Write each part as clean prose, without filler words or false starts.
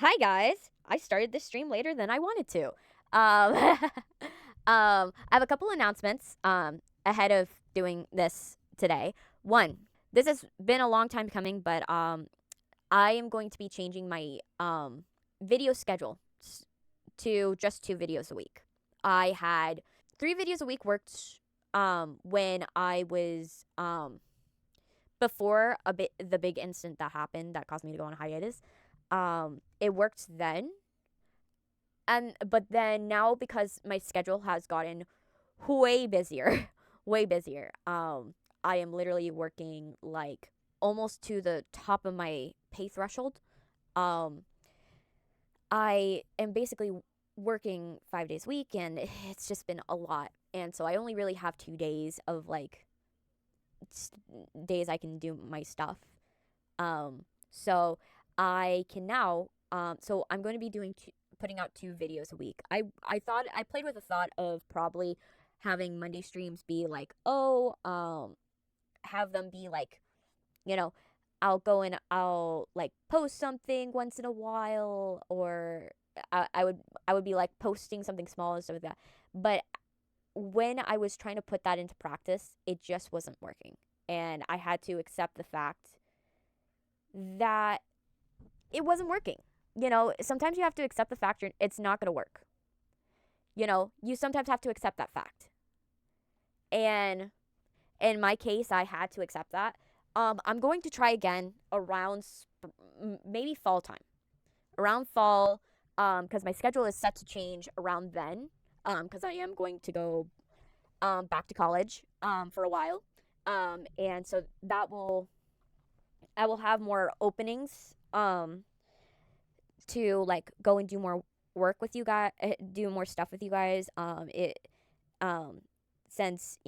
Hi guys! I started this stream later than I wanted to. I have a couple announcements ahead of doing this today. One, this has been a long time coming, but I am going to be changing my video schedule to just 2 videos a week. I had 3 videos a week worked when I was before the big incident that happened that caused me to go on hiatus. It worked then, but then now because my schedule has gotten way busier, way busier. I am literally working like almost to the top of my pay threshold. Um, I am basically working 5 days a week, and it's just been a lot. And so I only really have 2 days of like days I can do my stuff. So I can now. So I'm going to be putting out 2 videos a week. I played with the thought of probably having Monday streams be like, have them be like, you know, I'll go and I'll like post something once in a while, or I would be like posting something small and stuff like that. But when I was trying to put that into practice, it just wasn't working, and I had to accept the fact that it wasn't working. Sometimes you have to accept the fact it's not going to work. You sometimes have to accept that fact. And in my case, I had to accept that. I'm going to try again around maybe fall time. Around fall, because my schedule is set to change around then, because I am going to go back to college for a while. And so I will have more openings to like go and do more work with you guys, do more stuff with you guys. Um, since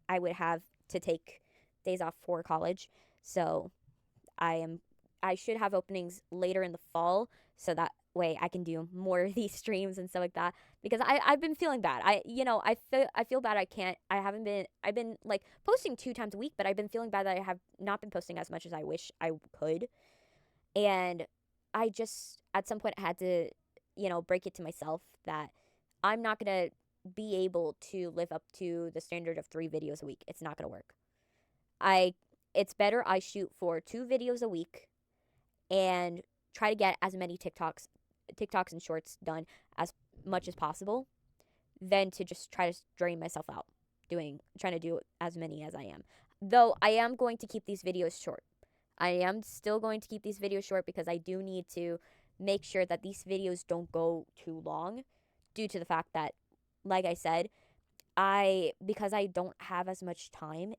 I would have to take days off for college, so I am I should have openings later in the fall, so that way I can do more of these streams and stuff like that. Because I've been feeling bad. I feel bad. I haven't been. I've been like posting 2 times a week, but I've been feeling bad that I have not been posting as much as I wish I could. And I just at some point had to, break it to myself that I'm not gonna be able to live up to the standard of 3 videos a week. It's not gonna work. I it's better I shoot for 2 videos a week and try to get as many TikToks and shorts done as much as possible than to just try to drain myself out trying to do as many as I am. Though I am going to keep these videos short. I am still going to keep these videos short because I do need to make sure that these videos don't go too long due to the fact that, like I said, because I don't have as much time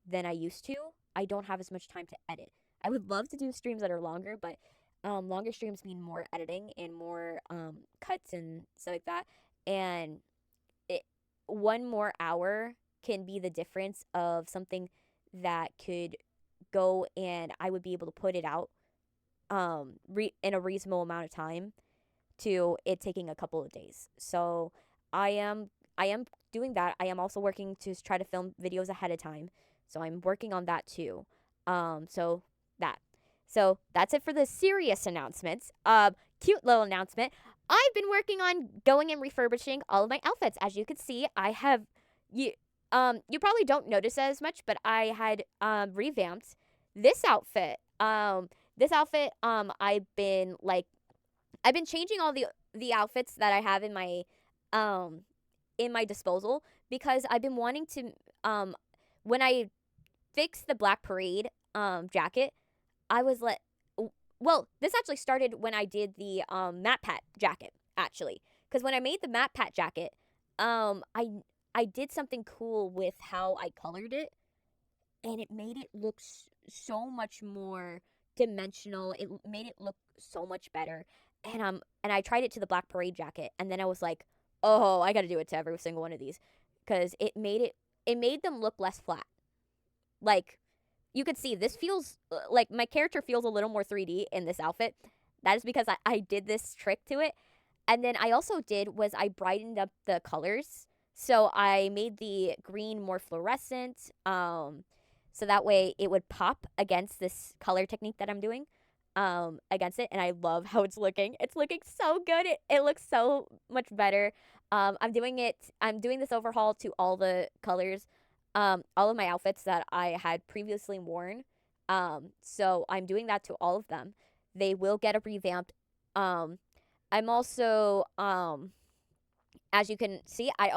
than I used to, I don't have as much time to edit. I would love to do streams that are longer, but longer streams mean more editing and more cuts and stuff like that. And it, one more hour can be the difference of something that could go and I would be able to put it out in a reasonable amount of time to it taking a couple of days. So I am doing that. I am also working to try to film videos ahead of time. So I'm working on that too. So that. So that's it for the serious announcements. Cute little announcement. I've been working on going and refurbishing all of my outfits. As you can see, I have you probably don't notice as much, but I had revamped this outfit. I've been changing all the outfits that I have um in my disposal because I've been wanting to when I fixed the Black Parade jacket, I was like, well, this actually started when I did the Matte Pat jacket actually, because when I made the Matte Pat jacket, I did something cool with how I colored it, and it made it look so much more dimensional. It made it look so much better. And I tried it to the Black Parade jacket, and then I was like, "Oh, I got to do it to every single one of these cuz it made them look less flat." Like you could see this feels like my character feels a little more 3D in this outfit. That is because I did this trick to it. And then I also did was I brightened up the colors. So I made the green more fluorescent. So that way it would pop against this color technique that I'm doing. against it, and I love how it's looking. It's looking so good. It looks so much better. I'm doing this overhaul to all the colors, all of my outfits that I had previously worn. So I'm doing that to all of them. They will get a revamped. I'm also, as you can see, I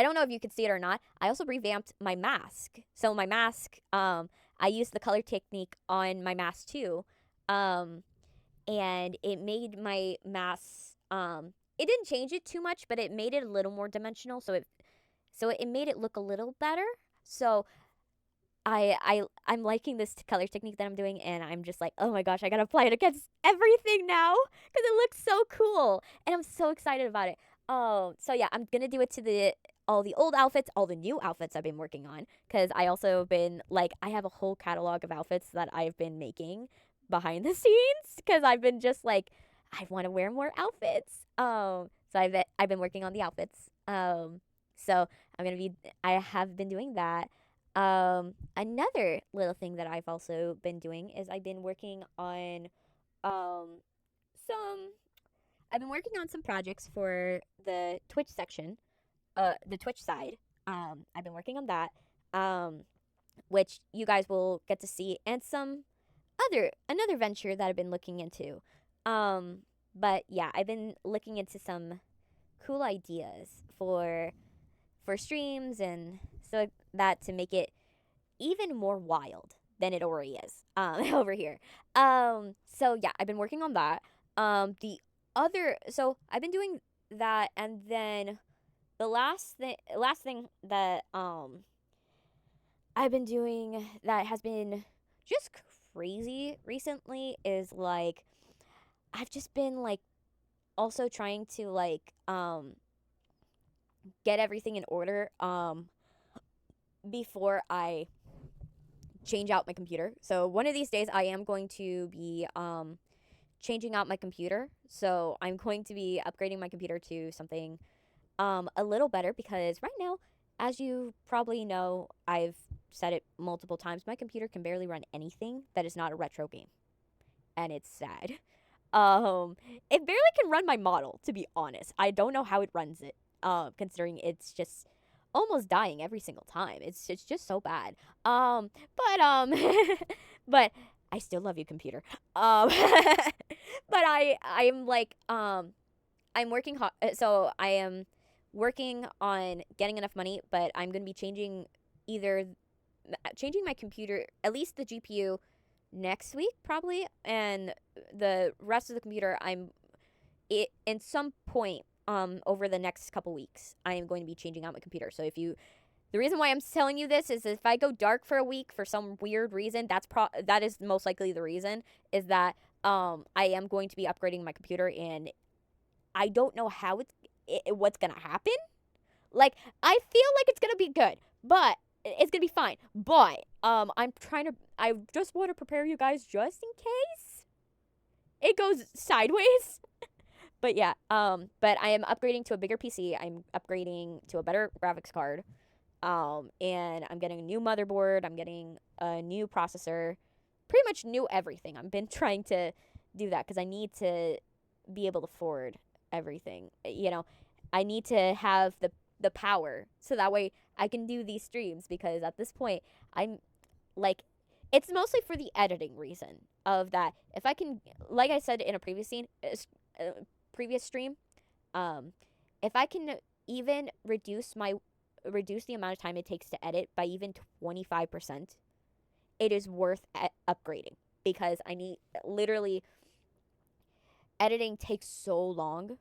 don't know if you can see it or not. I also revamped my mask. So my mask, I used the color technique on my mask too. Um, and it made my mask, it didn't change it too much, but it made it a little more dimensional. So it made it look a little better. So I'm liking this color technique that I'm doing, and I'm just like, oh my gosh, I gotta apply it against everything now because it looks so cool, and I'm so excited about it. Oh, so yeah, I'm gonna do it to the all the old outfits, all the new outfits I've been working on, because I also been like, I have a whole catalog of outfits that I've been making behind the scenes because I've been just like, I want to wear more outfits. So I've been working on the outfits. So I have been doing that. Another little thing that I've also been doing is um some I've been working on some projects for the Twitch section, the Twitch side. I've been working on that, um, which you guys will get to see, and some another venture that I've been looking into. Um, but yeah, I've been looking into some cool ideas for streams and so that to make it even more wild than it already is over here. So yeah, I've been working on that. So I've been doing that, and then the last thing that I've been doing that has been just crazy recently is like I've just been like also trying to like get everything in order before I change out my computer. So one of these days I am going to be changing out my computer. So I'm going to be upgrading my computer to something a little better because right now, as you probably know, I've said it multiple times, my computer can barely run anything that is not a retro game. And it's sad. Um, it barely can run my model, to be honest. I don't know how it runs it, considering it's just almost dying every single time. It's just so bad. But but I still love you, computer. But I'm like I'm working hard. So I am working on getting enough money, but I'm gonna be either changing my computer, at least the GPU, next week probably, and the rest of the computer in some point over the next couple weeks I am going to be changing out my computer. So the reason why I'm telling you this is if I go dark for a week for some weird reason, that is most likely the reason, is that I am going to be upgrading my computer, and I don't know how what's gonna happen. Like, I feel like it's gonna be good, but it's gonna be fine. But I just want to prepare you guys just in case it goes sideways. But yeah, but I am upgrading to a bigger PC. I'm upgrading to a better graphics card. And I'm getting a new motherboard. I'm getting a new processor. Pretty much new everything. I've been trying to do that because I need to be able to afford everything. I need to have the power so that way I can do these streams, because at this point I'm like, it's mostly for the editing reason of that. If I can, like I said in a previous stream, if I can even reduce the amount of time it takes to edit by even 25%, it is worth upgrading, because I need literally editing takes so long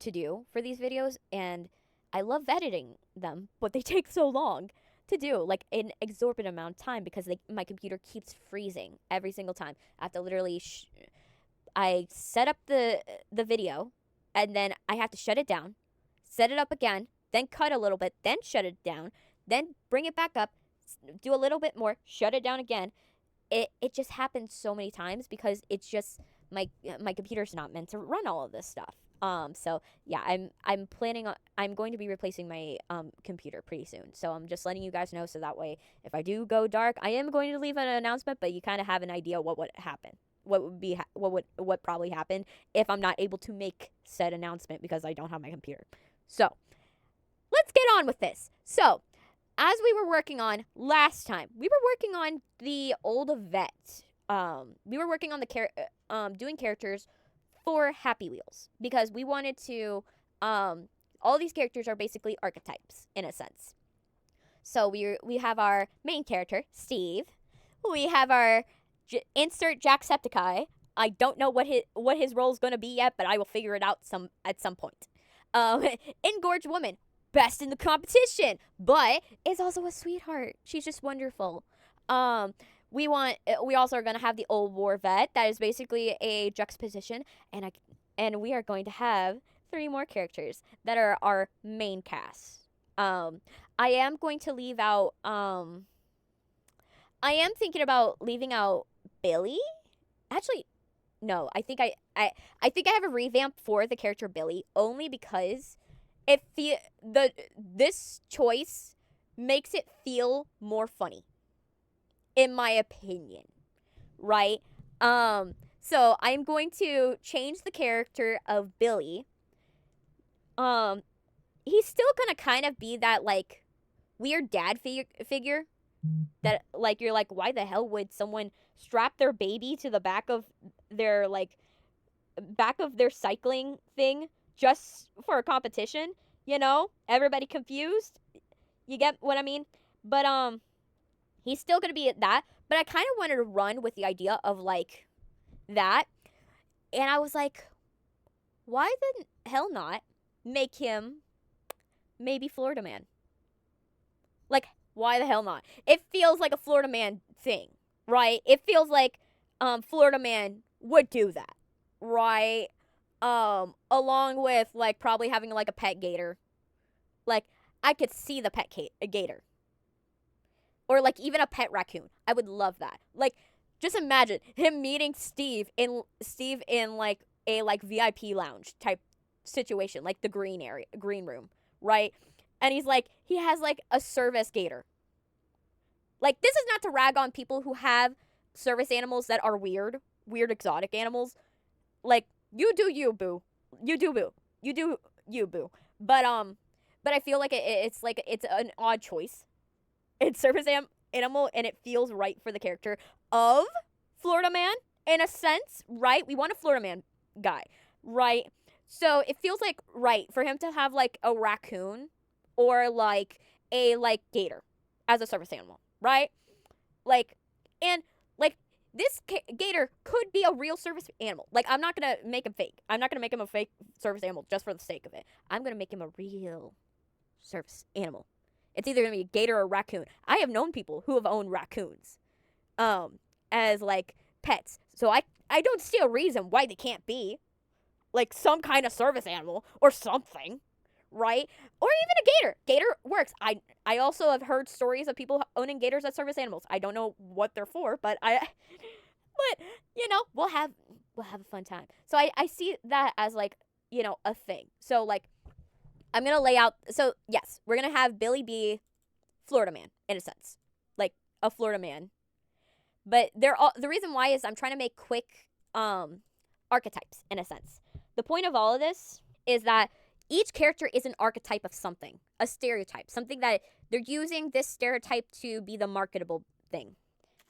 to do for these videos, and I love editing them, but they take so long to do, like an exorbitant amount of time, because my computer keeps freezing every single time. I have to literally I set up the video, and then I have to shut it down, set it up again, then cut a little bit, then shut it down, then bring it back up, do a little bit more, shut it down again. It just happens so many times because it's just my computer's not meant to run all of this stuff. So yeah, I'm going to be replacing my computer pretty soon. So I'm just letting you guys know, so that way if I do go dark, I am going to leave an announcement, but you kind of have an idea what would happen. what probably happened if I'm not able to make said announcement because I don't have my computer. So let's get on with this. So as we were working on last time, we were working on the old vet. We were working on the doing characters for Happy Wheels because we wanted to. All these characters are basically archetypes in a sense. So we have our main character Steve. We have our insert Jacksepticeye. I don't know what his role is going to be yet, but I will figure it out at some point. Engorged woman, best in the competition, but is also a sweetheart. She's just wonderful. We also are going to have the old war vet. That is basically a juxtaposition, and we are going to have 3 more characters that are our main cast. I am going to leave out. I am thinking about leaving out Billy. Actually, no. I think I think I have a revamp for the character Billy only because this choice makes it feel more funny, in my opinion, right? So I'm going to change the character of Billy. He's still gonna kind of be that like weird dad figure that like you're like, why the hell would someone strap their baby to the back of their cycling thing just for a competition? You know, everybody confused. You get what I mean? But he's still gonna be at that. But I kind of wanted to run with the idea of like that, and I was like, why the hell not make him maybe Florida Man? Like, why the hell not? It feels like a Florida Man thing, right? It feels like Florida Man would do that, right? Along with like probably having like a pet gator. Like, I could see the pet gator. Or like even a pet raccoon. I would love that. Like, just imagine him meeting Steve in like a like VIP lounge type situation, like the green room, right? And he has like a service gator. Like, this is not to rag on people who have service animals that are weird exotic animals. Like, you do you, boo. You do boo. You do you, boo. But I feel like it's an odd choice. It's service animal, and it feels right for the character of Florida Man in a sense, right? We want a Florida Man guy, right? So it feels like right for him to have like a raccoon or like a like gator as a service animal, right? Like, and like this gator could be a real service animal. Like, I'm not gonna make him fake. I'm not gonna make him a fake service animal just for the sake of it. I'm gonna make him a real service animal. It's either gonna be a gator or a raccoon. I have known people who have owned raccoons, as like pets. So I don't see a reason why they can't be like some kind of service animal or something, right? Or even a gator. Gator works. I also have heard stories of people owning gators as service animals. I don't know what they're for, but you know, we'll have a fun time. So I see that as like, you know, a thing. So like, I'm gonna lay out. So yes, we're gonna have Billy be Florida Man in a sense, like a Florida Man. But the reason why is I'm trying to make quick archetypes in a sense. The point of all of this is that each character is an archetype of something, a stereotype, something that they're using this stereotype to be the marketable thing.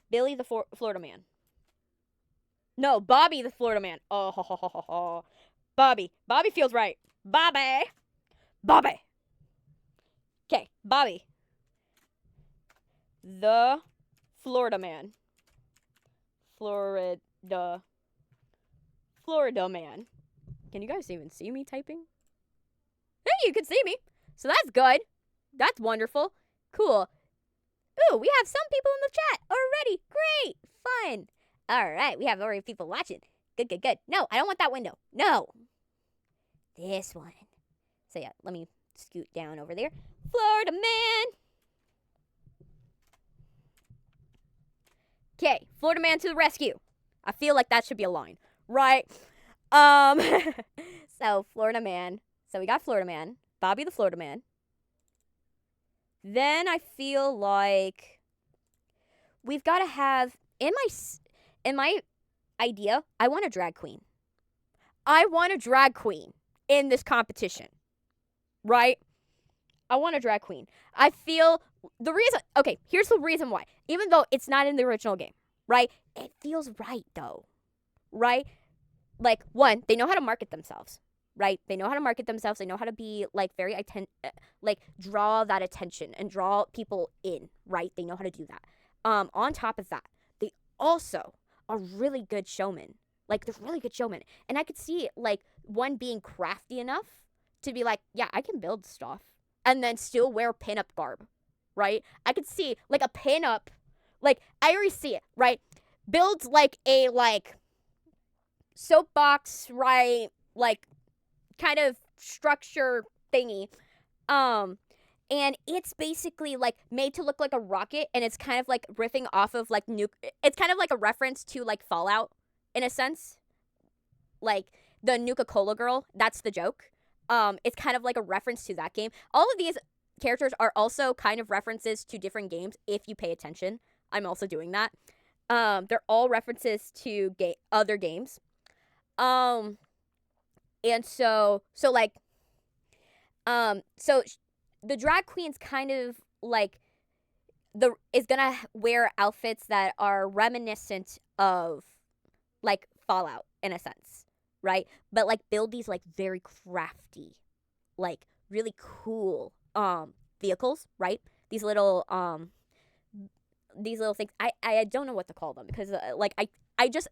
Billy the Florida Man. No, Bobby the Florida Man. Oh, ho, ho, ho, ho, ho. Bobby feels right. Bobby. Okay, Bobby. The Florida Man. Florida Man. Can you guys even see me typing? Hey, you can see me. So that's good. That's wonderful. Cool. Ooh, we have some people in the chat already. Great. Fun. All right, we have already people watching. Good. No, I don't want that window. No. This one. So yeah, let me scoot down over there. Florida Man. Okay, Florida Man to the rescue. I feel like that should be a line, right? So Florida Man. So we got Florida Man, Bobby the Florida Man. Then I feel like we've got to have in my idea. I want a drag queen. I want a drag queen in this competition, right? I want a drag queen. I feel the reason, okay, here's the reason why. Even though it's not in the original game, right? It feels right though, right? Like, one, they know how to market themselves, right? They know how to market themselves. They know how to be like very like draw that attention and draw people in, right? They know how to do that. On top of that, they also are really good showmen. Like, they're really good showmen. And I could see like one being crafty enough to be like, yeah, I can build stuff and then still wear pinup garb, right? I could see like a pinup, like I already see it, right? Builds like a like soapbox, right? Like kind of structure thingy. Um and it's basically like made to look like a rocket, and it's kind of like riffing off of like it's kind of like a reference to like Fallout in a sense. Like the Nuka-Cola girl, that's the joke. It's kind of like a reference to that game. All of these characters are also kind of references to different games if you pay attention. I'm also doing that. They're all references to other games. Um and so the drag queen's kind of like is gonna wear outfits that are reminiscent of like Fallout in a sense, right? But like build these like very crafty, like really cool vehicles, right? These little things. I don't know what to call them because like I just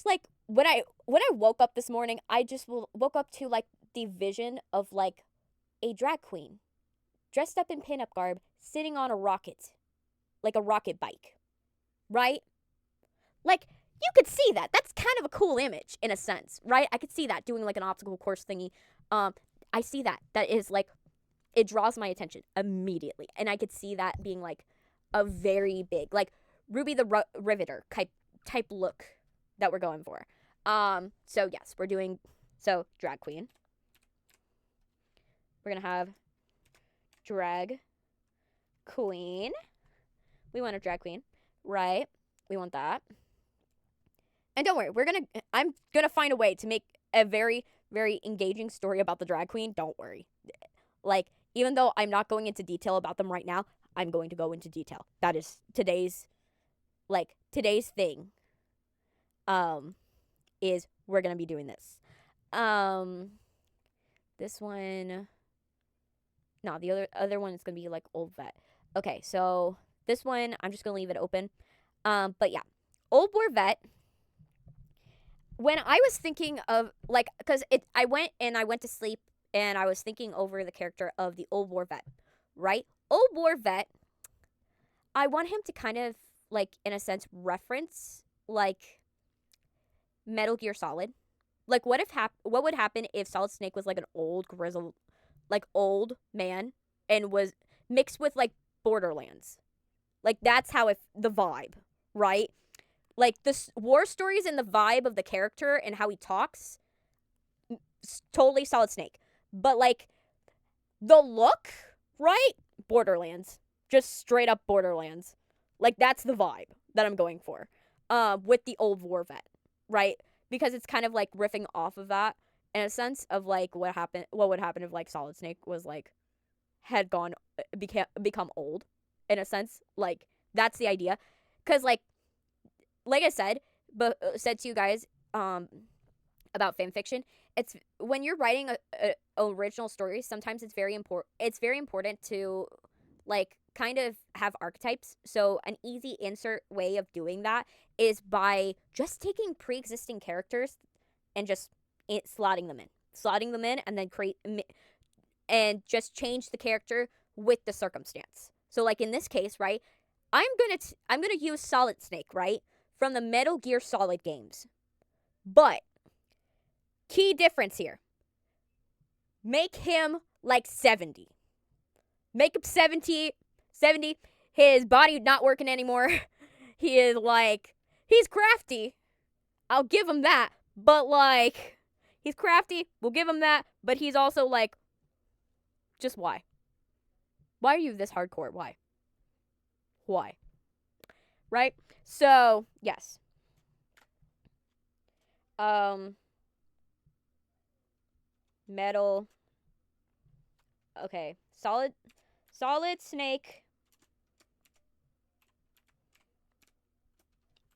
like when I woke up this morning, I just woke up to like the vision of like a drag queen dressed up in pinup garb sitting on a rocket, like a rocket bike, right? Like, you could see that. That's kind of a cool image in a sense, right? I could see that doing like an obstacle course thingy. I see that. That is like, it draws my attention immediately. And I could see that being like a very big, like Ruby the Riveter type look that we're going for. So yes, we're doing, so drag queen. We're going to have drag queen. We want a drag queen, right? We want that. And don't worry, I'm gonna find a way to make a very, very engaging story about the drag queen. Don't worry. Like, even though I'm not going into detail about them right now, I'm going to go into detail. That is today's thing. Is we're gonna be doing this. This one. No, the other one is gonna be like old vet. Okay, so this one I'm just gonna leave it open. But yeah, old war vet. When I was thinking of like, because I went to sleep and I was thinking over the character of the old war vet, right? Old war vet. I want him to kind of like, in a sense, reference like Metal Gear Solid. Like, what would happen if Solid Snake was like an old grizzled, like old man, and was mixed with like Borderlands? Like, that's how the vibe, right? Like, the war stories and the vibe of the character and how he talks, totally Solid Snake. But like the look, right? Borderlands, just straight up Borderlands. Like, that's the vibe that I'm going for. With the old war vet, right? Because it's kind of like riffing off of that in a sense of like what would happen if like Solid Snake was like had become old in a sense. Like, that's the idea. Because like I said to you guys about fan fiction, it's when you're writing a original story, sometimes it's very important to like kind of have archetypes. So an easy insert way of doing that is by just taking pre-existing characters and just slotting them in and then create and just change the character with the circumstance. So like in this case, right, I'm gonna use Solid Snake, right, from the Metal Gear Solid games. But key difference here. Make him like 70. Make him 70. His body not working anymore. He is like, he's crafty. I'll give him that. But like, he's crafty. We'll give him that. But he's also like, just why? Why are you this hardcore? Why? Right? So, yes. Um, metal. Okay, solid snake.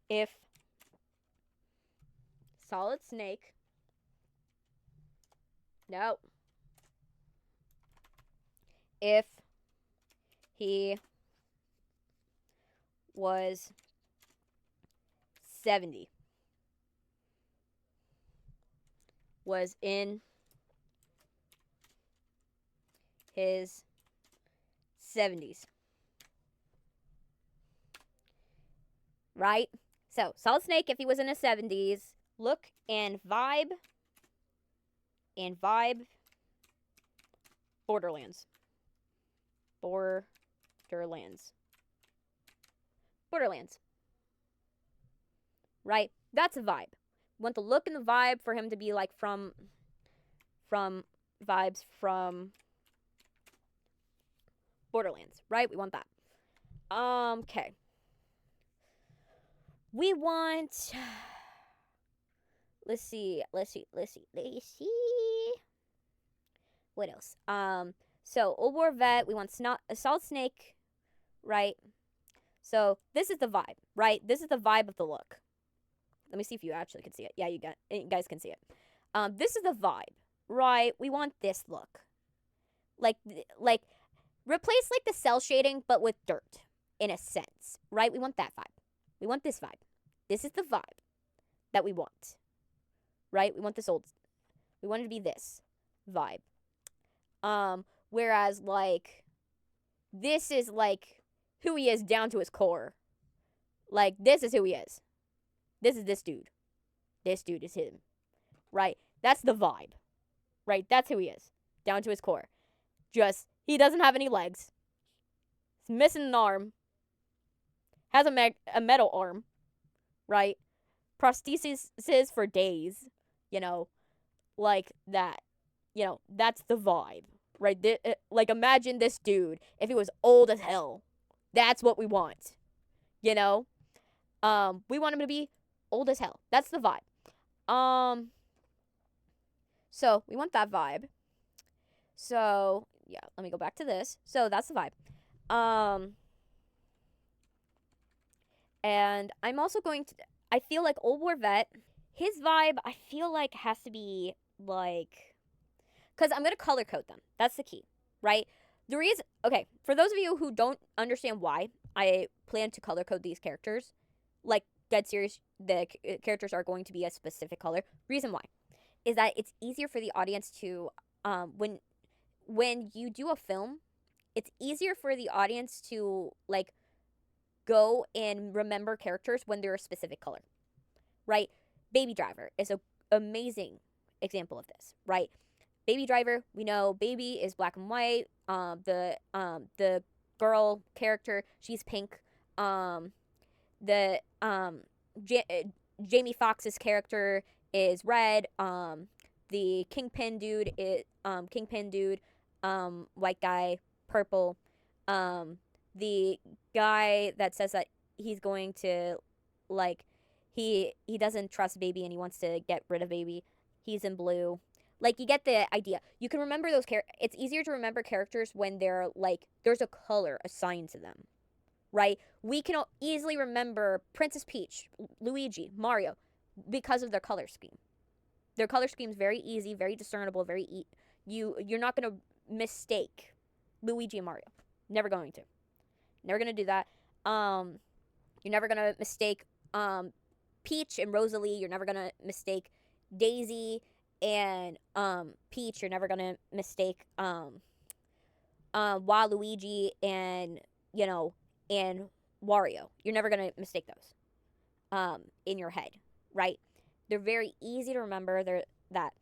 If solid snake. No. If he was 70, was in his 70s, right? So, Solid Snake, if he was in his 70s, look and vibe Borderlands. Borderlands. Borderlands. Right? That's a vibe. We want the look and the vibe for him to be like from vibes from Borderlands, right? We want that. Okay. We want. Let's see. What else? So Old War Vet. We want a Solid Snake, right? So this is the vibe, right? This is the vibe of the look. Let me see if you actually can see it. Yeah, you guys can see it. This is the vibe, right? We want this look, like replace like the cell shading, but with dirt, in a sense, right? We want that vibe. We want this vibe. This is the vibe that we want, right? We want this old. We want it to be this vibe. Whereas like this is like who he is down to his core. Like this is who he is. This is this dude. This dude is him. Right? That's the vibe. Right? That's who he is. Down to his core. Just he doesn't have any legs. He's missing an arm. Has a metal arm. Right? Prostheses for days. You know, like that. You know, that's the vibe. Right? Like imagine this dude if he was old as hell. That's what we want. You know? We want him to be old as hell. That's the vibe. So we want that vibe. So yeah, let me go back to this. So that's the vibe. And I'm also going to. I feel like Old War Vet. His vibe, I feel like has to be like, because I'm gonna color code them. That's the key, right? The reason. Okay, for those of you who don't understand why I plan to color code these characters, like dead serious, the characters are going to be a specific color. Reason why is that it's easier for the audience to when you do a film, it's easier for the audience to like go and remember characters when they're a specific color, right? Baby Driver is a amazing example of this, right? Baby Driver, we know Baby is black and white. The girl character, she's pink. The Jamie Foxx's character is red. The Kingpin dude, white guy, purple. The guy that says that he's going to, like, he doesn't trust Baby and he wants to get rid of Baby. He's in blue. Like, you get the idea. You can remember those it's easier to remember characters when they're like there's a color assigned to them, right? We can easily remember Princess Peach, Luigi, Mario because of their color scheme. Their color scheme is very easy, very discernible, you're not going to mistake Luigi and Mario. Never going to. Never going to do that. You're never going to mistake Peach and Rosalie. You're never going to mistake Daisy and Peach. You're never going to mistake Waluigi and, you know, and Wario. You're never going to mistake those in your head, right? They're very easy to remember. They're that.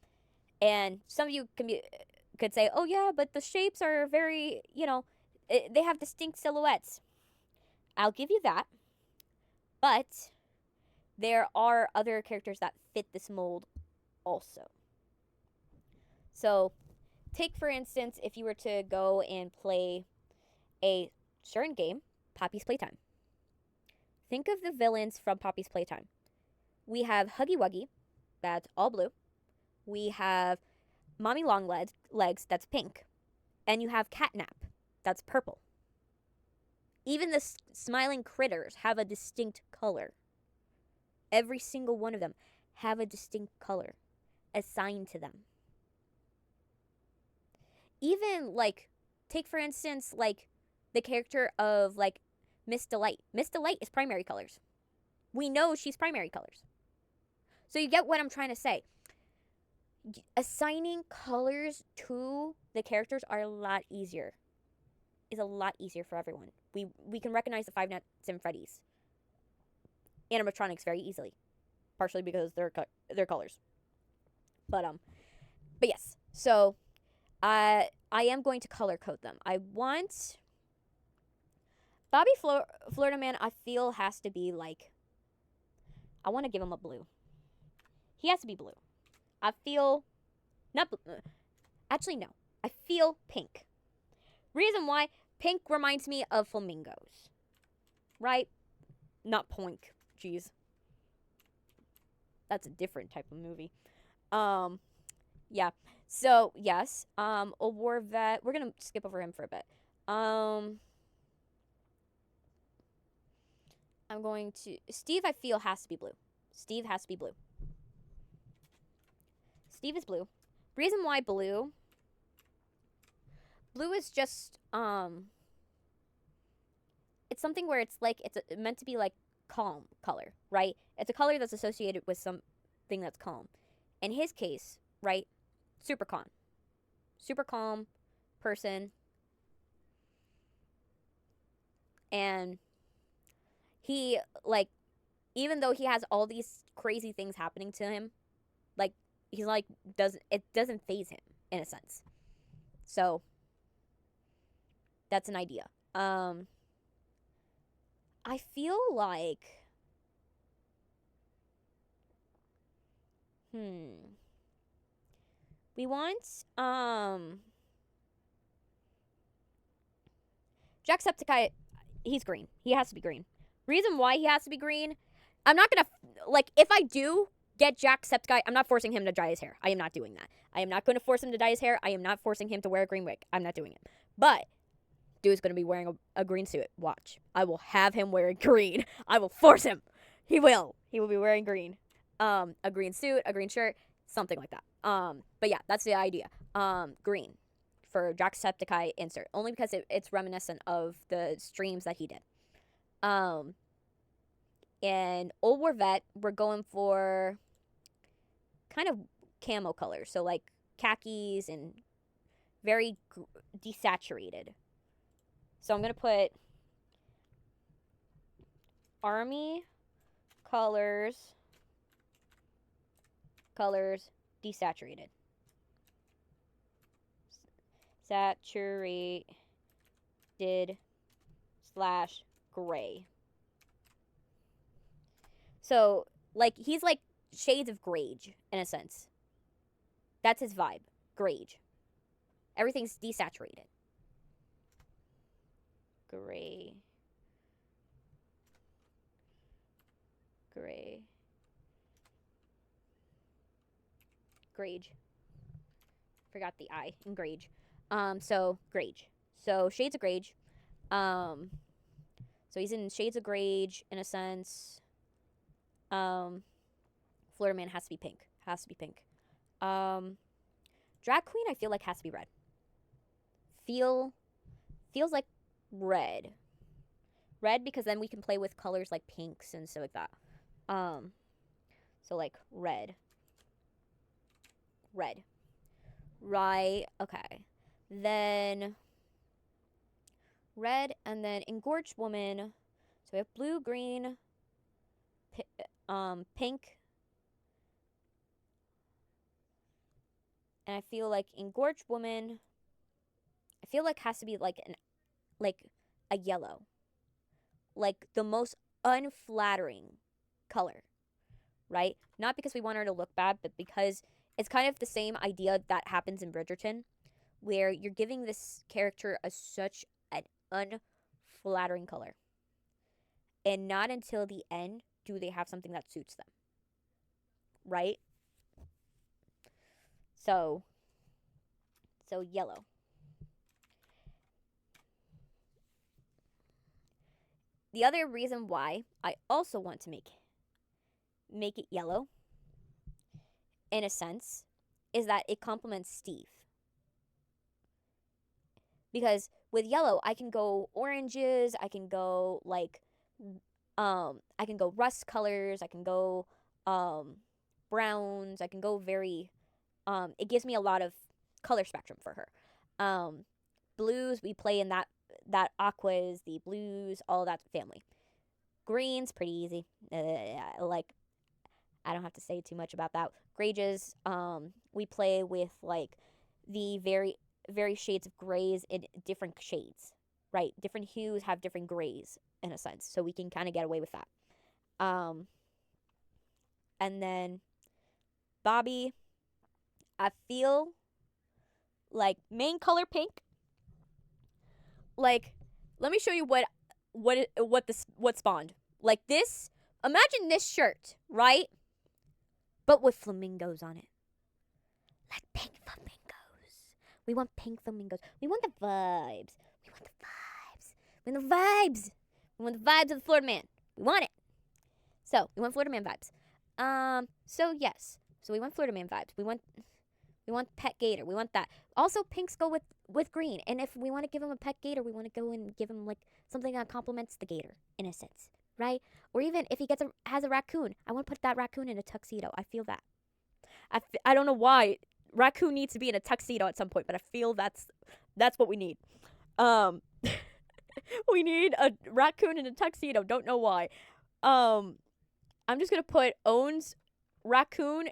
And some of you could say, oh, yeah, but the shapes are very, you know, they have distinct silhouettes. I'll give you that. But there are other characters that fit this mold also. So take, for instance, if you were to go and play a certain game, Poppy's Playtime. Think of the villains from Poppy's Playtime. We have Huggy Wuggy, that's all blue. We have Mommy Long Legs, that's pink. And you have Catnap, that's purple. Even the smiling critters have a distinct color. Every single one of them have a distinct color assigned to them. Even, like, take for instance, like, the character of, like, Miss Delight. Miss Delight is primary colors. We know she's primary colors. So you get what I'm trying to say. Assigning colors to the characters are a lot easier. Is a lot easier for everyone. We can recognize the Five Nights at Freddy's animatronics very easily, partially because they're colors. But yes. So I am going to color code them. I want Bobby Florida Man. I feel has to be like. I want to give him a blue. He has to be blue. I feel not blue. Actually, no. I feel pink. Reason why, pink reminds me of flamingos. Right? Not Poink. Jeez. That's a different type of movie. Yeah. So, yes. A war vet. We're going to skip over him for a bit. I'm going to... Steve, I feel, has to be blue. Steve has to be blue. Steve is blue. Reason why blue... Blue is just, it's something where it's like, it's meant to be like calm color, right? It's a color that's associated with something that's calm. In his case, right, super calm person. And he, like, even though he has all these crazy things happening to him, like, he's like, it doesn't faze him, in a sense. So, that's an idea. I feel like... We want, Jacksepticeye, he's green. He has to be green. Reason why he has to be green, I'm not gonna, like, if I do get Jacksepticeye, I'm not forcing him to dye his hair. I am not doing that. I am not going to force him to dye his hair. I am not forcing him to wear a green wig. I'm not doing it. But dude's going to be wearing a green suit. Watch. I will have him wearing green. I will force him. He will. He will be wearing green. A green suit, a green shirt, something like that. But yeah, that's the idea. Green for Jacksepticeye insert. Only because it's reminiscent of the streams that he did. And Old War Vet, we're going for kind of camo colors. So like khakis and very desaturated. So I'm going to put Army colors desaturated. Saturated / gray. So, like, he's like shades of grage, in a sense. That's his vibe. Grage. Everything's desaturated. Gray. Grage. Forgot the I in grage. So, grage. So, shades of grage. So he's in shades of grage, in a sense. Florida Man has to be pink. Drag Queen, I feel like has to be red. Feels like red. Red, because then we can play with colors like pinks and stuff like that. So like red. Right, okay. Then red, and then Engorged Woman. So we have blue, green, pink. And I feel like Engorged Woman, I feel like has to be like a yellow. Like the most unflattering color, right? Not because we want her to look bad, but because it's kind of the same idea that happens in Bridgerton, where you're giving this character such an unflattering color. And not until the end do they have something that suits them. Right? So yellow. The other reason why I also want to make it yellow, in a sense, is that it complements Steve. Because with yellow, I can go oranges, I can go I can go rust colors, I can go browns, I can go very it gives me a lot of color spectrum for her. Blues, we play in that aquas, the blues, all that family. Greens, pretty easy. Like, I don't have to say too much about that. Grages, we play with like the very shades of grays in different shades, right? Different hues have different grays in a sense, so we can kind of get away with that. And then Bobby, I feel like main color pink. Like, let me show you what spawned. Like this. Imagine this shirt, right? But with flamingos on it. Like pink flamingos. We want pink flamingos. We want the vibes. We want the vibes. We want the vibes. We want the vibes of the Florida man. We want it. So we want Florida man vibes. So yes. So we want Florida man vibes. We want pet gator. We want that. Also, pinks go with green. And if we want to give him a pet gator, we want to go and give him like something that complements the gator in a sense, right? Or even if he has a raccoon, I want to put that raccoon in a tuxedo. I feel that. I don't know why Raccoon needs to be in a tuxedo at some point, but I feel that's what we need. We need a raccoon in a tuxedo. Don't know why. I'm just gonna put owns raccoon.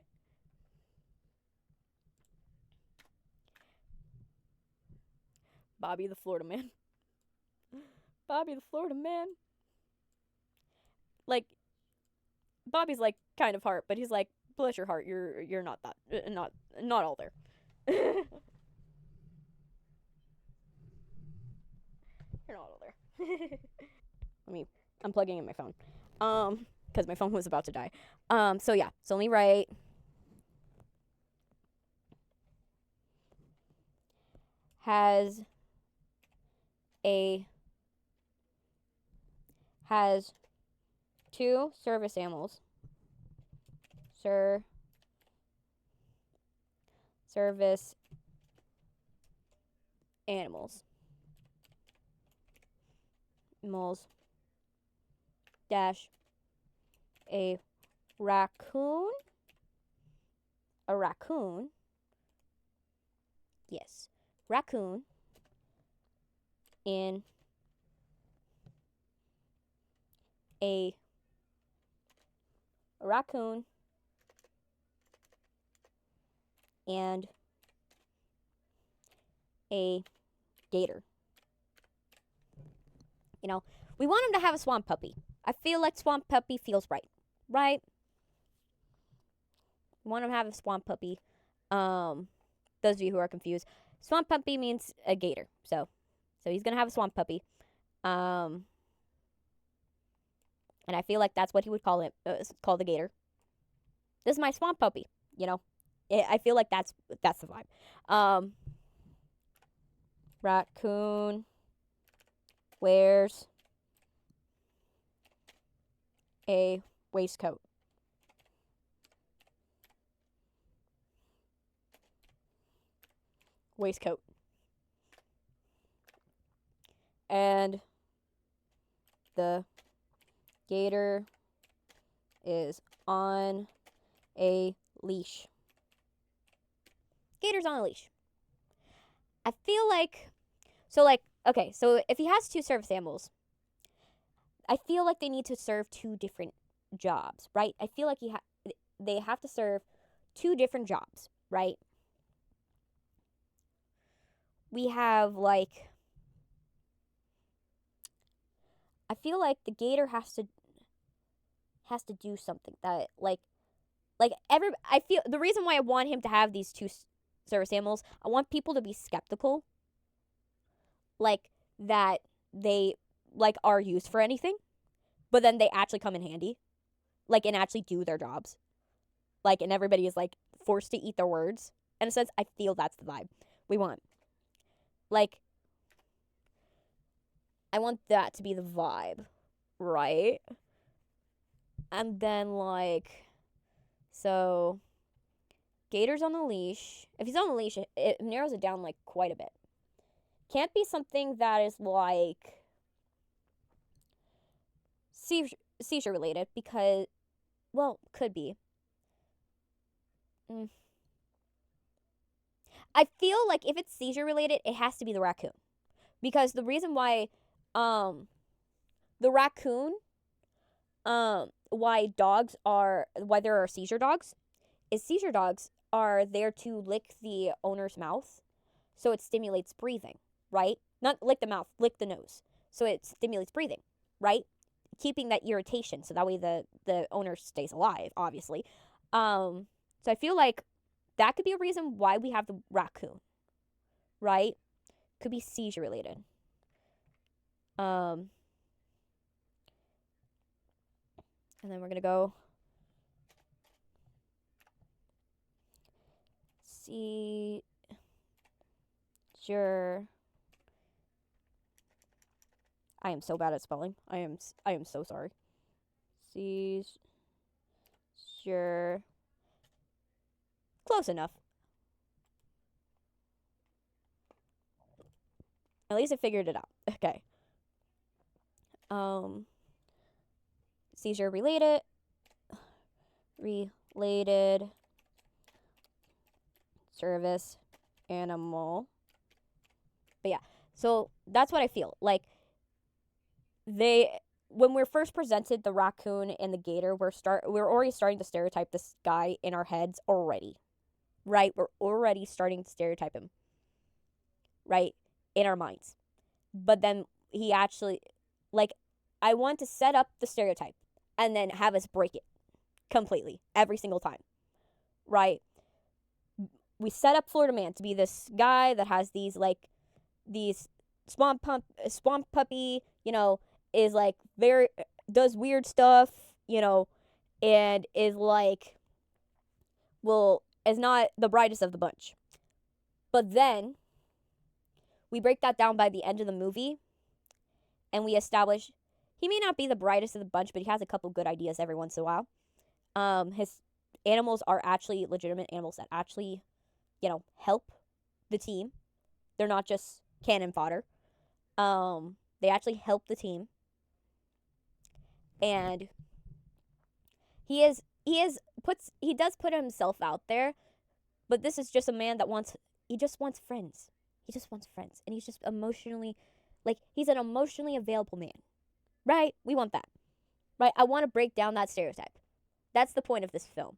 Bobby the Florida man. Bobby the Florida man. Like, Bobby's like kind of heart, but he's like, bless your heart, you're not that not all there. You're not all there. I'm plugging in my phone. Because my phone was about to die. So yeah, so let me write has two service animals. Service animals. Dash a raccoon. Yes. Raccoon in a raccoon and a gator. You know, we want him to have a swamp puppy. I feel like swamp puppy feels right. Right? We want him to have a swamp puppy. Those of you who are confused, swamp puppy means a gator. So he's gonna have a swamp puppy. And I feel like that's what he would call it. Call the gator. This is my swamp puppy. You know, I feel like that's the vibe. Raccoon wears a waistcoat. And the gator is on a leash. Gator's on a leash. I feel like okay, so if he has two service animals, I feel like they need to serve two different jobs, right? I feel like they have to serve two different jobs, right? We have like, I feel like the gator has to do something that I feel the reason why I want him to have these two service animals, I want people to be skeptical, like that they like are used for anything, but then they actually come in handy, like, and actually do their jobs, like, and everybody is like forced to eat their words. in a sense, I feel that's the vibe we want. Like, I want that to be the vibe, right? And then, like, so Gator's on the leash. If he's on the leash, it narrows it down, like, quite a bit. Can't be something that is, like, seizure related, because, well, could be. I feel like if it's seizure related, it has to be the raccoon. Because the reason why the raccoon, why there are seizure dogs, is seizure dogs are there to lick the owner's mouth, so it stimulates breathing, right? Not lick the mouth, lick the nose, so it stimulates breathing, right? Keeping that irritation, so that way the owner stays alive, obviously. So I feel like that could be a reason why we have the raccoon, right? Could be seizure related. And then we're gonna go seizure. I am so bad at spelling. I am so sorry. Seizure. Close enough. At least I figured it out. Okay. Seizure related service animal. But yeah, so that's what I feel like. When we're first presented the raccoon and the gator, we're already starting to stereotype this guy in our heads already, right? We're already starting to stereotype him, right, in our minds. But then he actually, like, I want to set up the stereotype and then have us break it completely every single time, right? We set up Florida Man to be this guy that has these swamp puppy, is like does weird stuff, and is like, well, is not the brightest of the bunch. But then we break that down by the end of the movie, and we establish he may not be the brightest of the bunch, but he has a couple good ideas every once in a while. His animals are actually legitimate animals that actually, help the team. They're not just cannon fodder. They actually help the team. And he does put himself out there, but this is just a man that he just wants friends. He just wants friends. And he's just he's an emotionally available man. Right? We want that. Right? I want to break down that stereotype. That's the point of this film.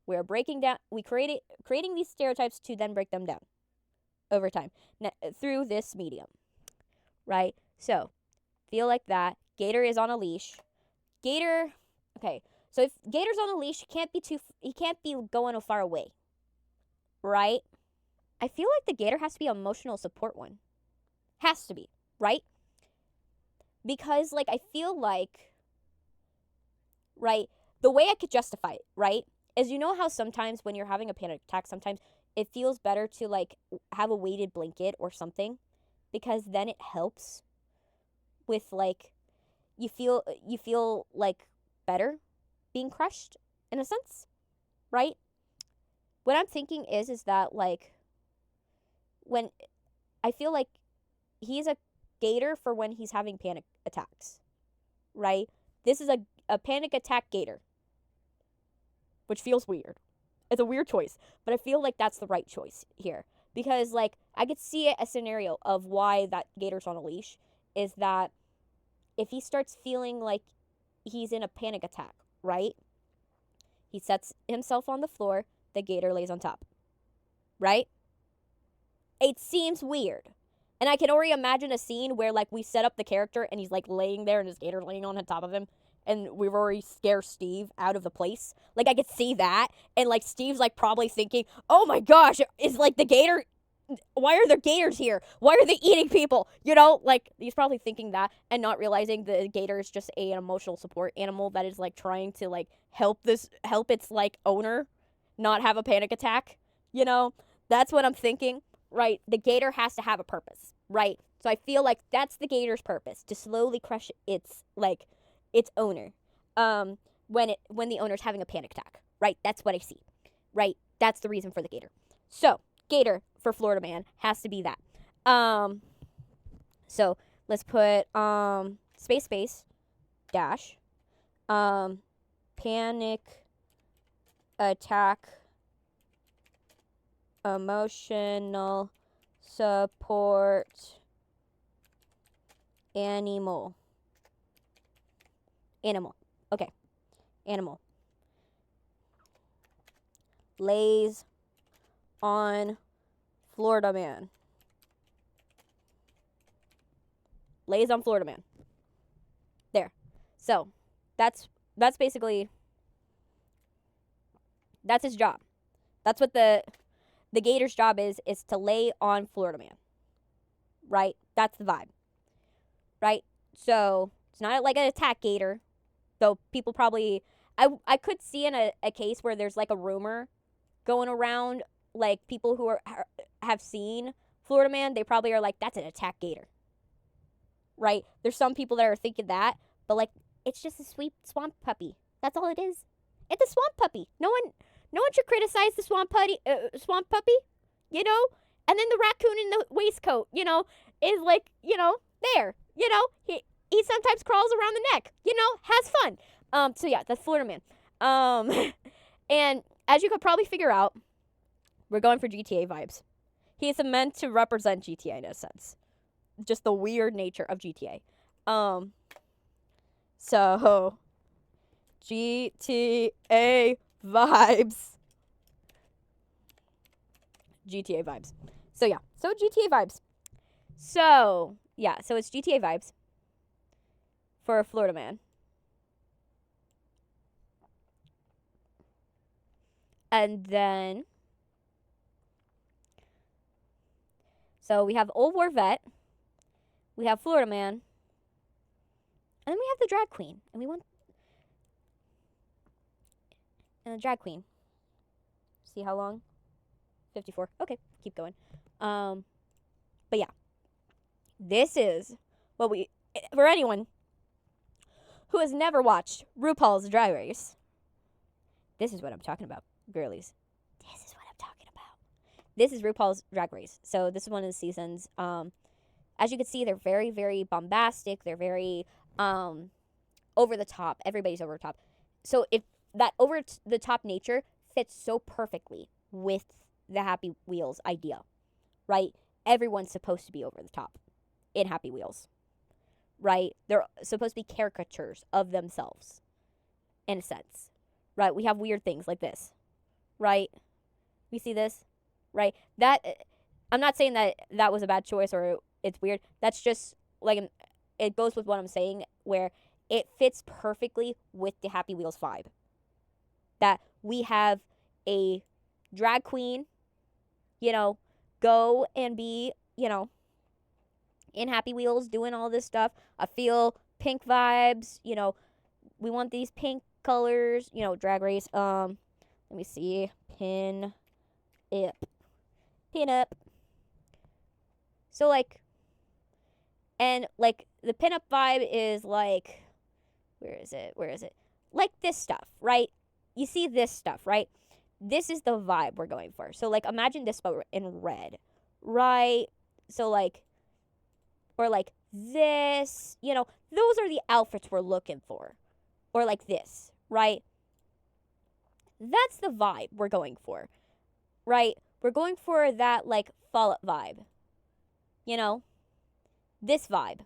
We're creating these stereotypes to then break them down over time through this medium. Right? So, feel like that. Gator is on a leash. Okay. So if Gator's on a leash, he can't be going far away. Right? I feel like the Gator has to be an emotional support one. Has to be, right? Because, I feel like, right, the way I could justify it, right, is how sometimes when you're having a panic attack, sometimes it feels better to, have a weighted blanket or something, because then it helps with, you feel, better being crushed, in a sense, right? What I'm thinking is that, when I feel like he's a Gator for when he's having panic attacks, right? This is a panic attack Gator, which feels weird. It's a weird choice, but I feel like that's the right choice here. Because, I could see a scenario of why that Gator's on a leash is that if he starts feeling like he's in a panic attack, right? He sets himself on the floor, the Gator lays on top, right? It seems weird. And I can already imagine a scene where, we set up the character and he's, laying there and his Gator laying on top of him. And we've already scared Steve out of the place. I could see that. And, Steve's, probably thinking, oh, my gosh, is, the Gator... Why are there Gators here? Why are they eating people? He's probably thinking that and not realizing the Gator is just an emotional support animal that is, trying to, help its, owner not have a panic attack, That's what I'm thinking, right? The gator has to have a purpose, right? So I feel like that's the gator's purpose, to slowly crush its owner. When the owner's having a panic attack, right? That's what I see, right? That's the reason for the gator. So gator for Florida Man has to be that. So let's put space dash panic attack emotional support animal. Okay. Animal. Lays on Florida Man. Lays on Florida Man. There. So, that's basically, that's his job. That's what the gator's job is to lay on Florida Man. Right? That's the vibe. Right? So, it's not like an attack gator. Though people probably, I could see in a case where there's like a rumor going around, like people who have seen Florida Man, they probably are like, that's an attack gator. Right? There's some people that are thinking that, but like, it's just a sweet swamp puppy. That's all it is. It's a swamp puppy. No one should criticize the swamp puppy, you know? And then the raccoon in the waistcoat, is like, there, he sometimes crawls around the neck, has fun. So yeah, that's Florida Man. And as you could probably figure out, we're going for GTA vibes. He is meant to represent GTA in a sense. Just the weird nature of GTA. So GTA vibes. GTA vibes. So yeah, so GTA vibes. So yeah, so it's GTA vibes for Florida Man. And then, so we have Old War Vet, we have Florida Man, and then we have the Drag Queen. And the Drag Queen. See how long? 54. Okay, keep going. But yeah, this is what for anyone who has never watched RuPaul's Drag Race, this is what I'm talking about, girlies. This is what I'm talking about. This is RuPaul's Drag Race. So this is one of the seasons. As you can see, they're very, very bombastic. They're very over the top. Everybody's over the top. So if that over the top nature fits so perfectly with the Happy Wheels idea, right? Everyone's supposed to be over the top in Happy Wheels, right? They're supposed to be caricatures of themselves, in a sense, right? We have weird things like this, right? We see this, right? That, I'm not saying that was a bad choice or it's weird. That's just like, it goes with what I'm saying, where it fits perfectly with the Happy Wheels vibe. That we have a drag queen, go and be, in Happy Wheels doing all this stuff. I feel pink vibes, we want these pink colors, Drag Race. Let me see. Pin up. So like, and like the pinup vibe is like, where is it? Like this stuff, right? You see this stuff, right? This is the vibe we're going for. So like, imagine this but in red, right? So like, or like this, those are the outfits we're looking for. Or like this, right? That's the vibe we're going for, right? We're going for that like fall up vibe, this vibe.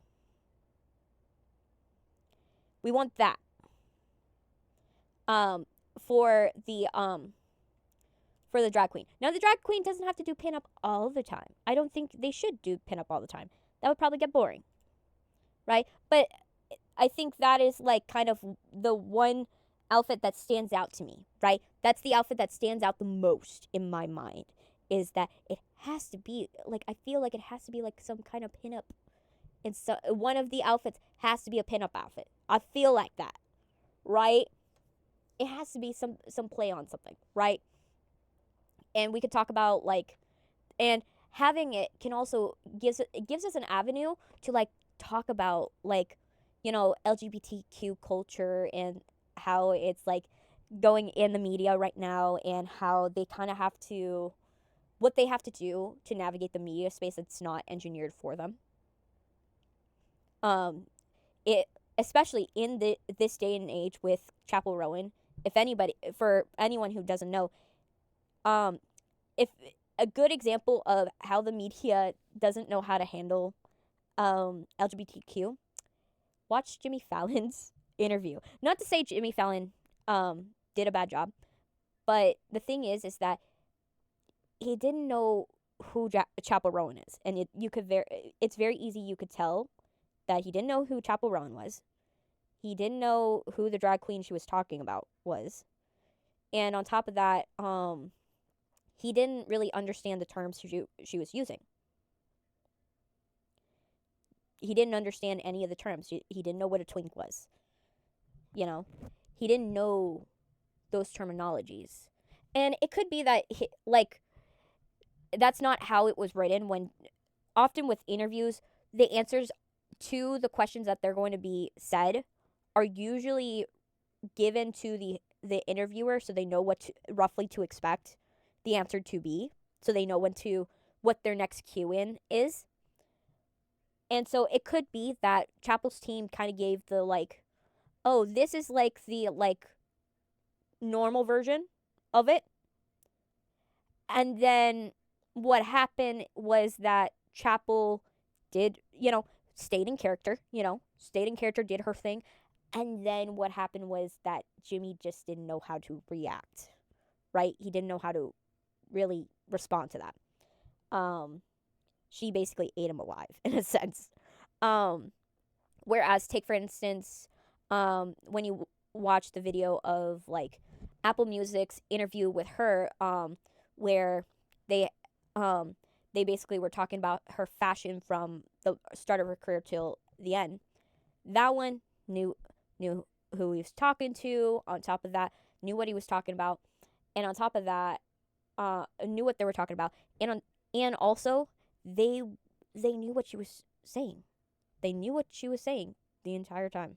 We want that. For the drag queen. Now the drag queen doesn't have to do pinup all the time. I don't think they should do pinup all the time. That would probably get boring, right? But I think that is like kind of the one outfit that stands out to me, right? That's the outfit that stands out the most in my mind, is that it has to be like, I feel like it has to be like some kind of pinup. And so one of the outfits has to be a pinup outfit. I feel like that, right? It has to be some play on something, right? And we could talk about like and having it can also gives us an avenue to like talk about like, you know, LGBTQ culture and how it's like going in the media right now, and how they kind of have to, what they have to do to navigate the media space that's not engineered for them. um it, especially in this day and age with Chapel Rowan, if anybody, for anyone who doesn't know, um if a good example of how the media doesn't know how to handle LGBTQ, watch Jimmy Fallon's interview. Not to say Jimmy Fallon did a bad job, but the thing is that he didn't know who Chapel Rowan is, and it's very easy, you could tell that he didn't know who Chapel Rowan was. He didn't know who the drag queen she was talking about was, and on top of that, he didn't really understand the terms she was using. He didn't understand any of the terms. He didn't know what a twink was. You know, he didn't know those terminologies, and it could be that that's not how it was written. When often with interviews, the answers to the questions that they're going to be said are usually given to the interviewer, so they know roughly to expect the answer to be, so they know what their next cue in is. And so it could be that Chapel's team kind of gave the like, oh, this is like the like normal version of it. And then what happened was that Chapel did, stayed in character, did her thing. And then what happened was that Jimmy just didn't know how to react, right? He didn't know how to really respond to that. She basically ate him alive in a sense. Whereas, take for instance, when you watch the video of like Apple Music's interview with her, where they basically were talking about her fashion from the start of her career till the end. That one knew who he was talking to. On top of that, knew what he was talking about, and on top of that, knew what they were talking about, and also they knew what she was saying. They knew what she was saying the entire time.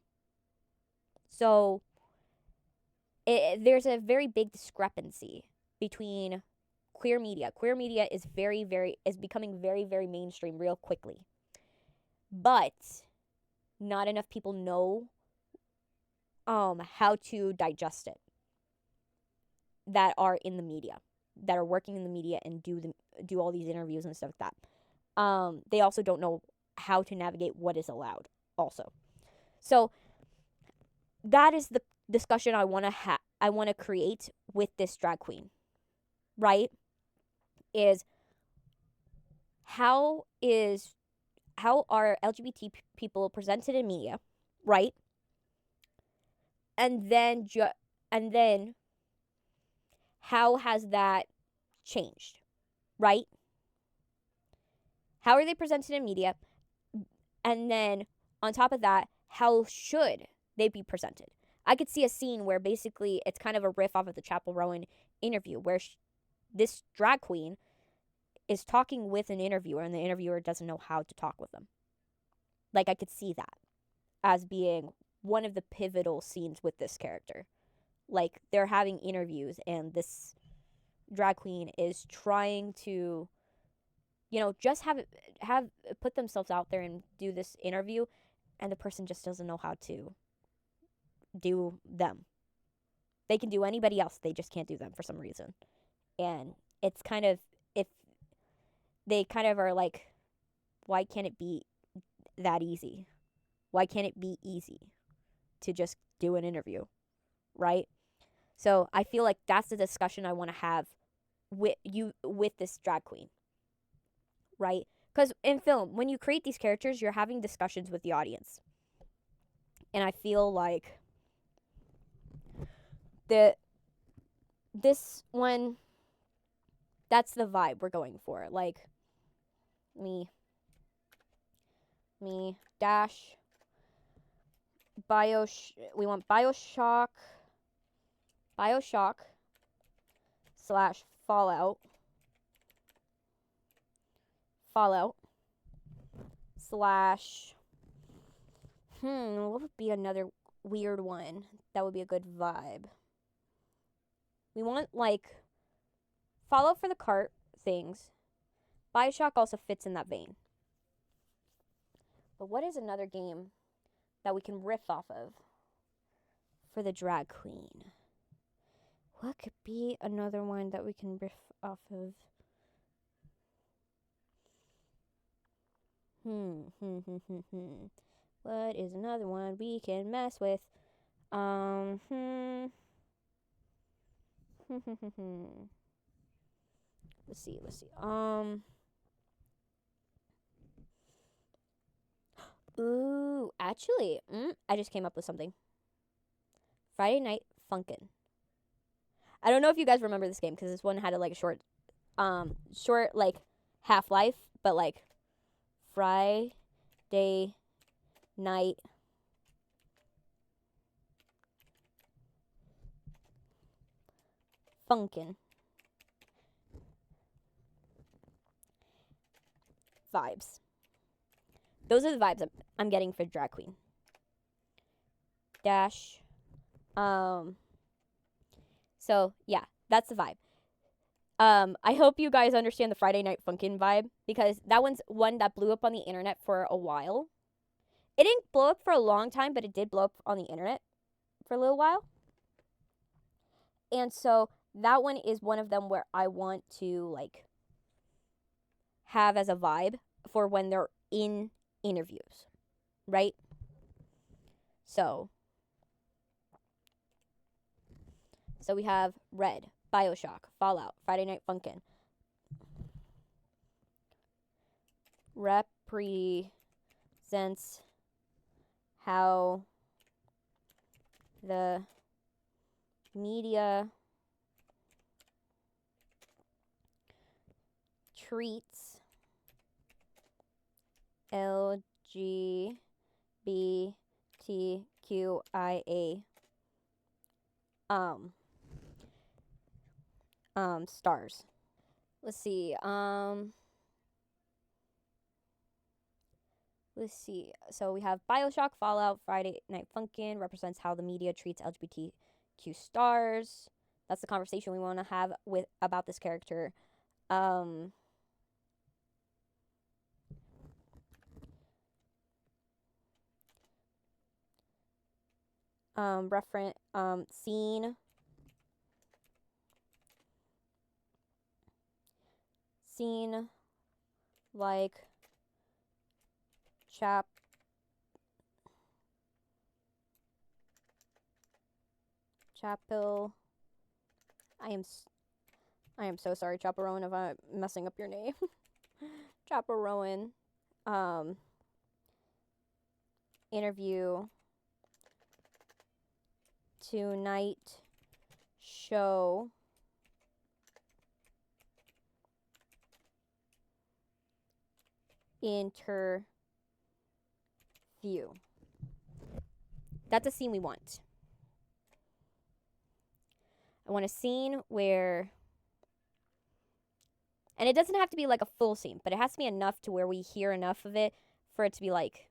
So there's a very big discrepancy between queer media. Queer media is becoming very, very mainstream real quickly. But not enough people know how to digest it, that are in the media, that are working in the media and do all these interviews and stuff like that. They also don't know how to navigate what is allowed also. So that is the discussion I want to create with this drag queen, right? Is how are LGBT people presented in media, right? And then how has that changed, right? How are they presented in media? And then on top of that, how should they be presented? I could see a scene where basically it's kind of a riff off of the Chapel Rowan interview, where this drag queen is talking with an interviewer, and the interviewer doesn't know how to talk with them. Like, I could see that as being one of the pivotal scenes with this character. Like, they're having interviews, and this drag queen is trying to, just have put themselves out there and do this interview, and the person just doesn't know how to do them. They can do anybody else, they just can't do them for some reason. And it's kind of, if they kind of are like, why can't it be that easy? Why can't it be easy to just do an interview, right? So I feel like that's the discussion I want to have with this drag queen, right? Because in film, when you create these characters, you're having discussions with the audience. And I feel like this one, that's the vibe we're going for. Like, me dash we want Bioshock / Fallout Fallout slash what would be another weird one that would be a good vibe? We want like Fallout for the cart things. BioShock also fits in that vein. But what is another game that we can riff off of for the drag queen? What could be another one that we can riff off of? What is another one we can mess with? Let's see. Ooh, actually, I just came up with something. Friday Night Funkin'. I don't know if you guys remember this game because this one had a short like half-life, but like Friday Night Funkin' vibes. Those are the vibes I'm getting for drag queen. Dash. So yeah, that's the vibe. I hope you guys understand the Friday Night Funkin' vibe because that one's one that blew up on the internet for a while. It didn't blow up for a long time, but it did blow up on the internet for a little while. And so that one is one of them where I want to like have as a vibe for when they're in interviews, right? So we have Red, BioShock, Fallout, Friday Night Funkin'. Represents how the media treats LGBTQIA stars. Let's see. So we have BioShock, Fallout, Friday Night Funkin' represents how the media treats LGBTQ stars. That's the conversation we want to have about this character. Reference scene like Chapel. I am so sorry, Chaperone, if I'm messing up your name. Chaperone. Interview. Tonight show. Interview. That's a scene we want. I want a scene where, and it doesn't have to be like a full scene, but it has to be enough to where we hear enough of it for it to be like,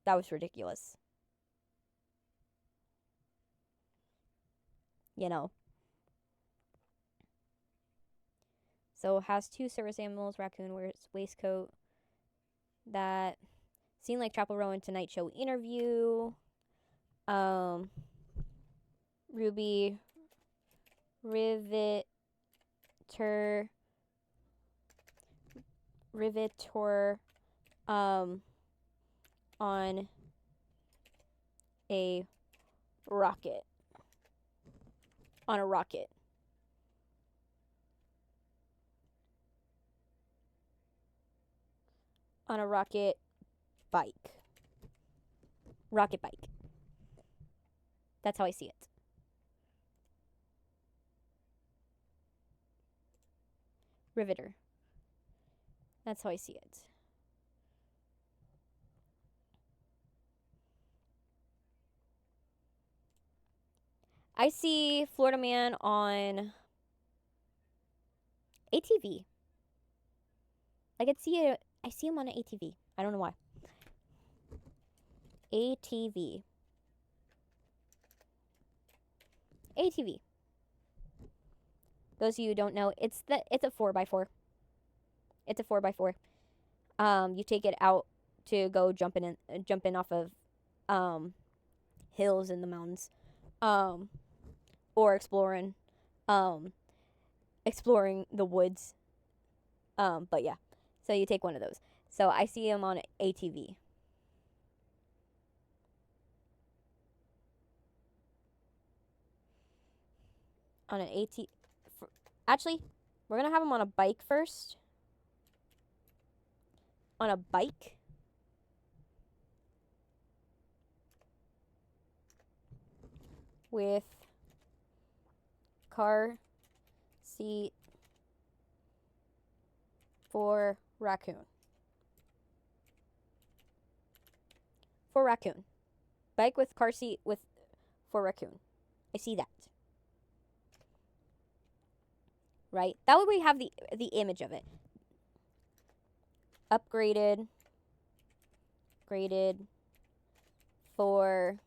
that was ridiculous. You know. So it has two service animals. Raccoon wears waistcoat. That scene like Chapel Rowan Tonight Show interview. Ruby rivetor on a rocket. On a rocket. On a rocket bike. Rocket bike. That's how I see it. Riveter. That's how I see it. I see Florida Man on ATV. I could see it. I see him on an ATV. I don't know why. ATV. ATV. Those of you who don't know, it's a 4x4. It's a 4x4. You take it out to go jumping off of hills in the mountains, or exploring the woods. But yeah, so you take one of those. So I see him on an ATV. On an AT. Actually, we're gonna have him on a bike first. On a bike. With car seat for Raccoon. For Raccoon. Bike with car seat for Raccoon. I see that. Right? That way we have the image of it. Upgraded. For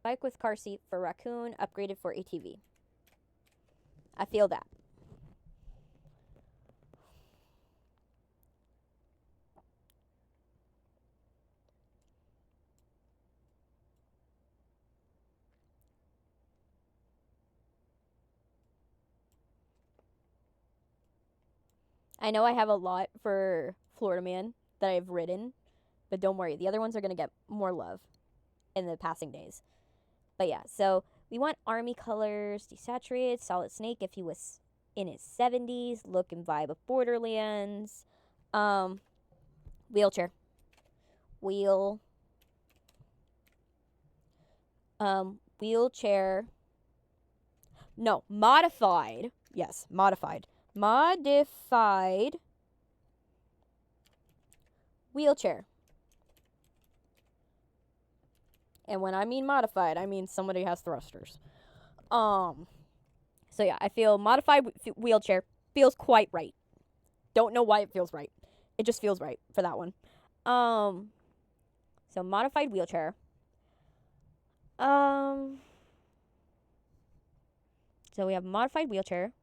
bike with car seat for Raccoon, upgraded for ATV. I feel that. I know I have a lot for Florida Man that I've written, but don't worry, the other ones are going to get more love in the passing days. But yeah, so we want army colors, desaturated, solid snake if he was in his 70s, look and vibe of Borderlands. Wheelchair. Wheelchair. No, modified. Yes, modified. Modified wheelchair. And when I mean modified, I mean somebody has thrusters. So yeah, I feel modified wheelchair feels quite right. Don't know why it feels right. It just feels right for that one. So modified wheelchair. So we have modified wheelchair.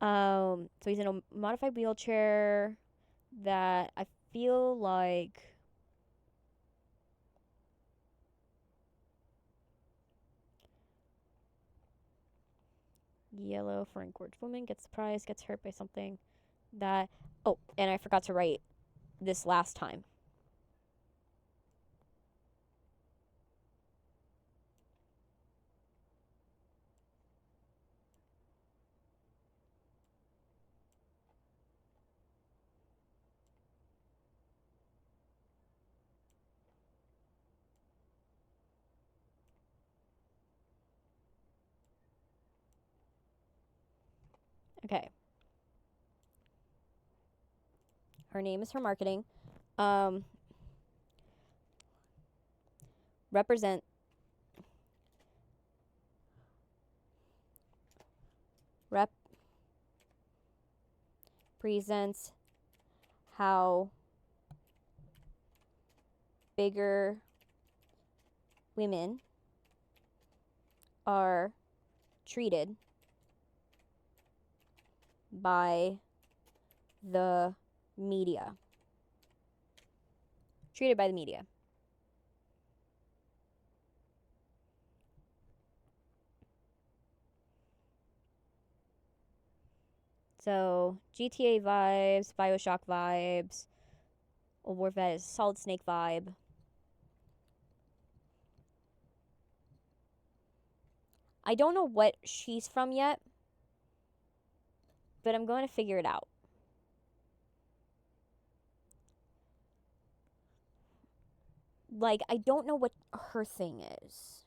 So he's in a modified wheelchair that I feel like yellow for engorged woman, gets surprised, gets hurt by something that... Oh, and I forgot to write this last time. Okay. Her name is her marketing. Represents how bigger women are treated by the media. Treated by the media. So, GTA vibes, Bioshock vibes, Old War Vet, Solid Snake vibe. I don't know what she's from yet, but I'm going to figure it out. Like, I don't know what her thing is.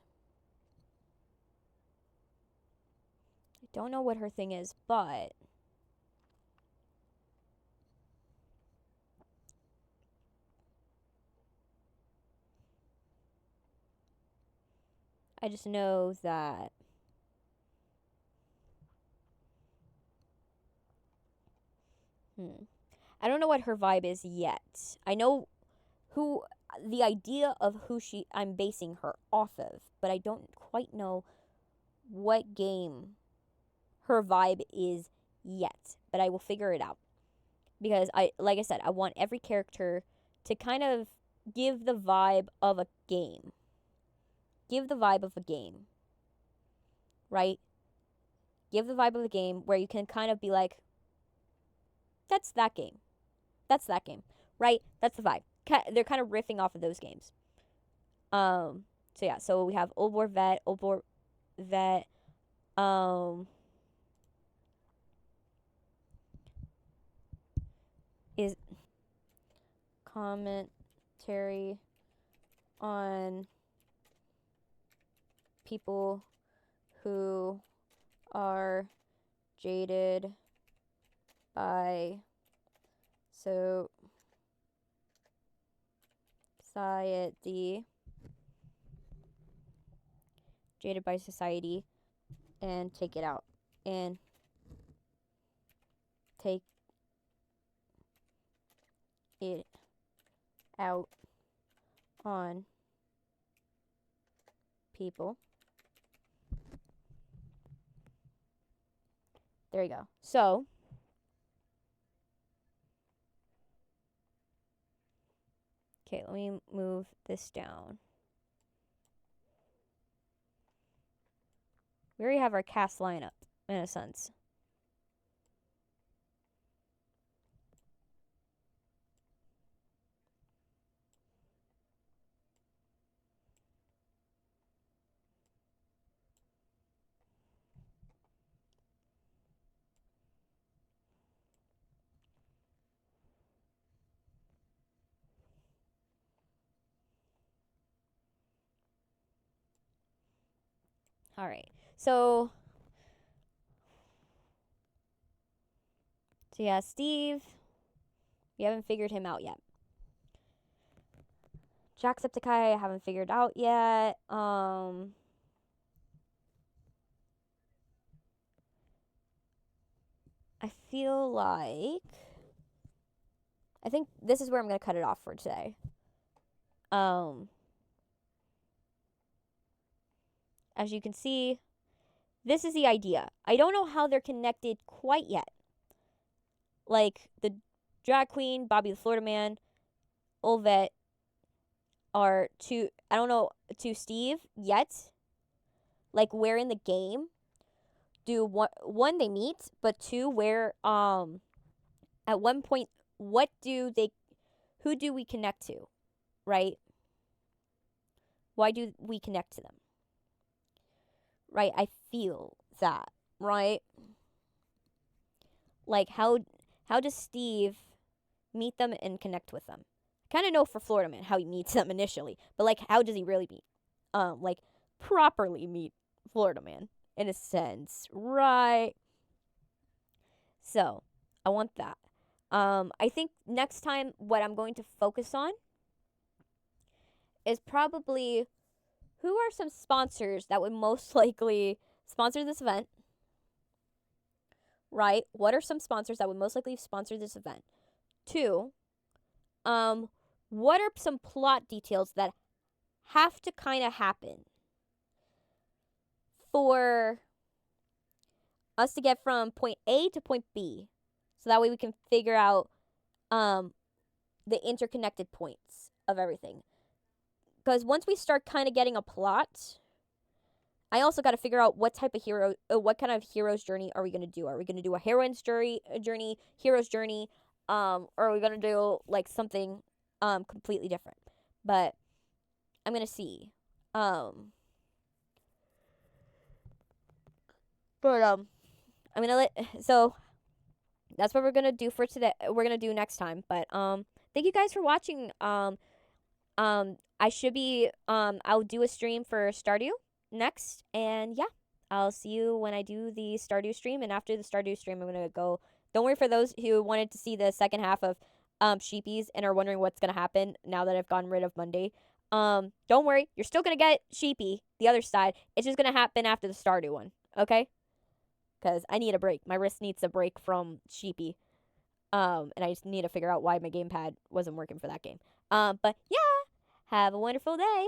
I don't know what her thing is, but I just know that I don't know what her vibe is yet. I know who the idea of who I'm basing her off of, but I don't quite know what game her vibe is yet, but I will figure it out. Because like I said, I want every character to kind of give the vibe of a game. Give the vibe of a game. Right? Give the vibe of a game where you can kind of be like, that's that game. That's that game. Right? That's the vibe. They're kind of riffing off of those games. So yeah, so we have Old War Vet, is commentary on people who are jaded by society, and take it out on people. There you go. So okay, let me move this down. We already have our cast lineup, in a sense. All right. So yeah, Steve, we haven't figured him out yet. Jacksepticeye, I haven't figured out yet. I feel like I think this is where I'm going to cut it off for today. As you can see, this is the idea. I don't know how they're connected quite yet. Like the drag queen, Bobby the Florida Man, Olvet are to I don't know to Steve yet. Like where in the game do one they meet, but two where at one point who do we connect to, right? Why do we connect to them? Right? I feel that, right? Like how does Steve meet them and connect with them? Kind of know for Florida Man how he meets them initially, but like how does he really meet? Like properly meet Florida Man in a sense, right? So I want that. I think next time what I'm going to focus on is probably who are some sponsors that would most likely sponsor this event, right? What are some sponsors that would most likely sponsor this event? Two, what are some plot details that have to kind of happen for us to get from point A to point B, so that way we can figure out the interconnected points of everything. Because once we start kind of getting a plot, I also got to figure out what type of what kind of hero's journey are we going to do? Are we going to do a heroine's journey, hero's journey, or are we going to do like something completely different? But I'm going to see. I'm going to so that's what we're going to do for today. We're going to do next time. But thank you guys for watching. I should be I'll do a stream for Stardew next, and yeah, I'll see you when I do the Stardew stream. And after the Stardew stream, I'm gonna go. Don't worry for those who wanted to see the second half of Sheepies and are wondering what's gonna happen now that I've gotten rid of Monday. Don't worry, you're still gonna get Sheepy, the other side. It's just gonna happen after the Stardew one, okay? Because I need a break. My wrist needs a break from Sheepy. And I just need to figure out why my gamepad wasn't working for that game. But yeah, have a wonderful day.